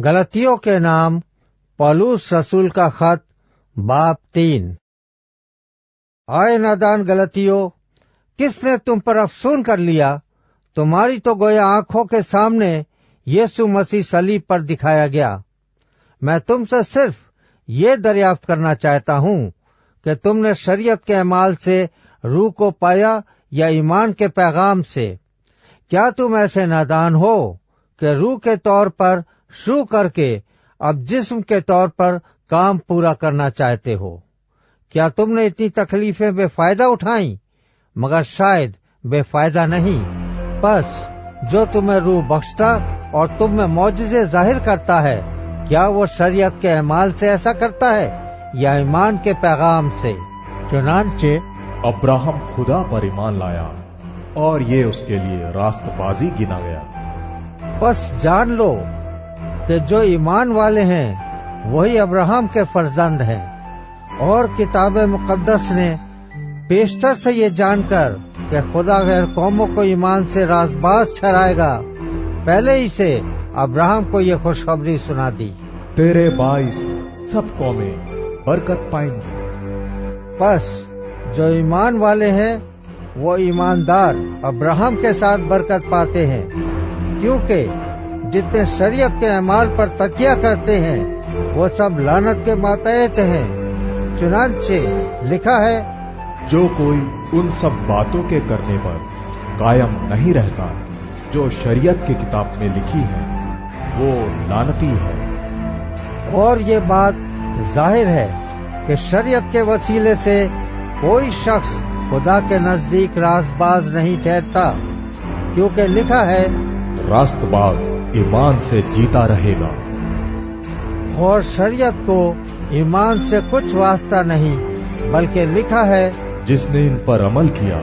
गलतियों के नाम पौलुस रसूल का खत बाब 3। आए नादान गलतियों, किसने तुम पर अफसून कर लिया? तुम्हारी तो गोया आंखों के सामने यीशु मसीह सलीब पर दिखाया गया। मैं तुमसे सिर्फ ये दरियाफ्त करना चाहता हूँ कि तुमने शरीयत के अमाल से रूह को पाया या ईमान के पैगाम से। क्या तुम ऐसे नादान हो कि रूह के तौर पर शुरू करके अब जिस्म के तौर पर काम पूरा करना चाहते हो? क्या तुमने इतनी तकलीफें बेफायदा उठाई? मगर शायद बेफायदा नहीं। बस जो तुम्हें रूह बख्शता और तुम में मौजिज़े जाहिर करता है, क्या वो शरीयत के अमाल से ऐसा करता है या ईमान के पैगाम से? चुनांचे अब्राहम खुदा पर ईमान लाया और ये उसके लिए रास्तबाजी गिना गया। बस जान लो कि जो ईमान वाले हैं वही अब्राहम के फर्जंद हैं। और किताब मुकद्दस ने पेशतर से ये जानकर कि खुदा गैर कौमों को ईमान से राजबाज ठहराएगा, पहले ही से अब्राहम को ये खुशखबरी सुना दी। तेरे बाइस सब कौमें बरकत पाएंगी। बस जो ईमान वाले हैं वो ईमानदार अब्राहम के साथ बरकत पाते हैं, क्योंकि जितने शरीयत के अमाल पर तकिया करते हैं वो सब लानत के मातहत हैं। चुनांचे लिखा है, जो कोई उन सब बातों के करने पर कायम नहीं रहता जो शरीयत की किताब में लिखी है, वो लानती है। और ये बात जाहिर है कि शरीयत के वसीले से कोई शख्स खुदा के नजदीक रास्तबाज नहीं ठहरता, क्योंकि लिखा है, रास्तबाज ईमान से जीता रहेगा। और शरीयत को ईमान से कुछ वास्ता नहीं, बल्कि लिखा है, जिसने इन पर अमल किया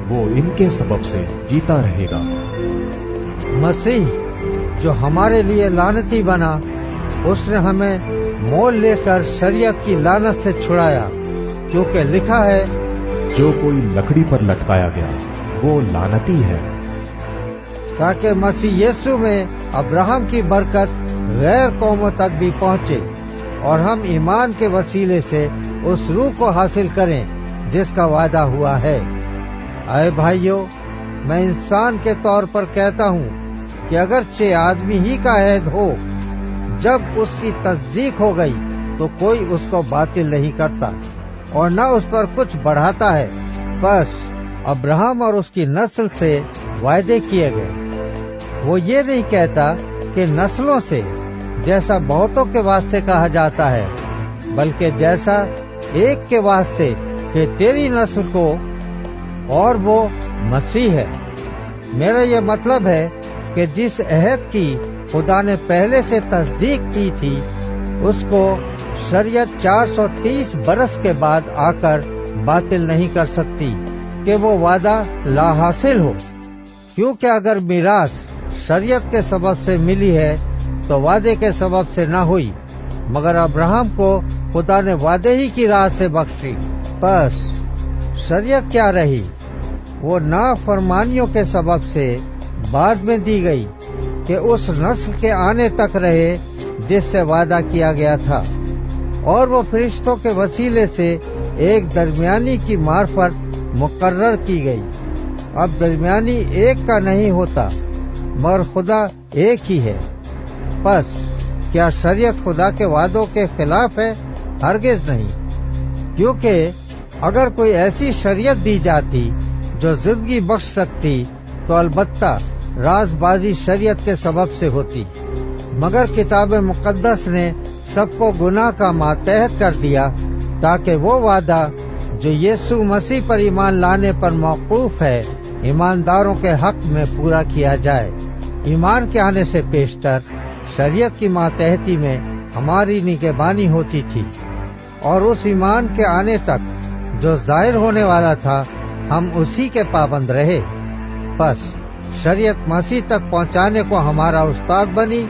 वो इनके सबब से जीता रहेगा। मसीह जो हमारे लिए लानती बना, उसने हमें मोल लेकर शरीयत की लानत से छुड़ाया, क्योंकि लिखा है, जो कोई लकड़ी पर लटकाया गया वो लानती है, ताकि मसीह यीशु में अब्राहम की बरकत गैर कौमों तक भी पहुँचे और हम ईमान के वसीले से उस रूह को हासिल करें जिसका वादा हुआ है। अय भाइयों, मैं इंसान के तौर पर कहता हूँ कि अगरचे आदमी ही का अहद हो, जब उसकी तस्दीक हो गई तो कोई उसको बातिल नहीं करता और न उस पर कुछ बढ़ाता है। बस अब्राहम और उसकी नस्ल से वायदे किए गए। वो ये नहीं कहता कि नस्लों से, जैसा बहुतों के वास्ते कहा जाता है, बल्कि जैसा एक के वास्ते कि तेरी नस्ल को, और वो मसीह है। मेरा ये मतलब है कि जिस अहद की खुदा ने पहले से तस्दीक की थी, उसको शरीयत 430 बरस के बाद आकर बातिल नहीं कर सकती कि वो वादा लाहासिल हो। क्योंकि अगर मिरास शरीयत के सबब से मिली है तो वादे के सबब से न हुई, मगर अब्राहम को खुदा ने वादे ही की राह से बख्शी। बस शरीयत क्या रही? वो नाफरमानियों के सबब से बाद में दी गई कि उस नस्ल के आने तक रहे जिससे वादा किया गया था, और वो फरिश्तों के वसीले से एक दरमियानी की मार्फत मुकर्रर की गई। अब दरमियानी एक का नहीं होता, मगर खुदा एक ही है। बस क्या शरीयत खुदा के वादों के खिलाफ है? हरगिज नहीं, क्योंकि अगर कोई ऐसी शरीयत दी जाती जो जिंदगी बख्श सकती तो अलबत्ता राजबाजी शरीयत के सबब से होती। मगर किताब मुकद्दस ने सबको गुनाह का मातहत कर दिया, ताकि वो वादा जो यीशु मसीह पर ईमान लाने पर मौकूफ है, ईमानदारों के हक में पूरा किया जाए। ईमान के आने से पेशतर शरीयत की मातहती में हमारी निगहबानी होती थी, और उस ईमान के आने तक जो जाहिर होने वाला था, हम उसी के पाबंद रहे। बस शरीयत मसीह तक पहुंचाने को हमारा उस्ताद बनी,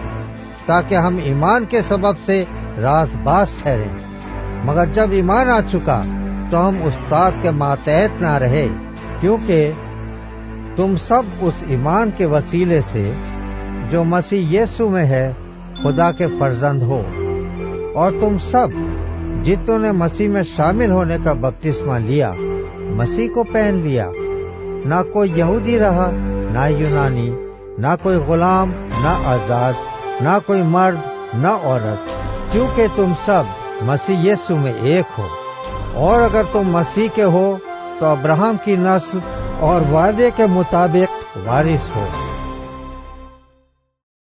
ताकि हम ईमान के सबब से राजबाज ठहरें। मगर जब ईमान आ चुका तो हम उस्ताद के मातहत न रहे, क्योंकि तुम सब उस ईमान के वसीले से जो मसीह यीशु में है خدا کے فرزند ہو، اور تم سب جتنوں نے مسیح میں شامل ہونے کا بپتسمہ لیا مسیح کو پہن لیا۔ نہ کوئی یہودی رہا نہ یونانی، نہ کوئی غلام نہ آزاد، نہ کوئی مرد نہ عورت، کیونکہ تم سب مسیح یسوع میں ایک ہو۔ اور اگر تم مسیح کے ہو تو ابراہیم کی نسل اور وعدے کے مطابق وارث ہو۔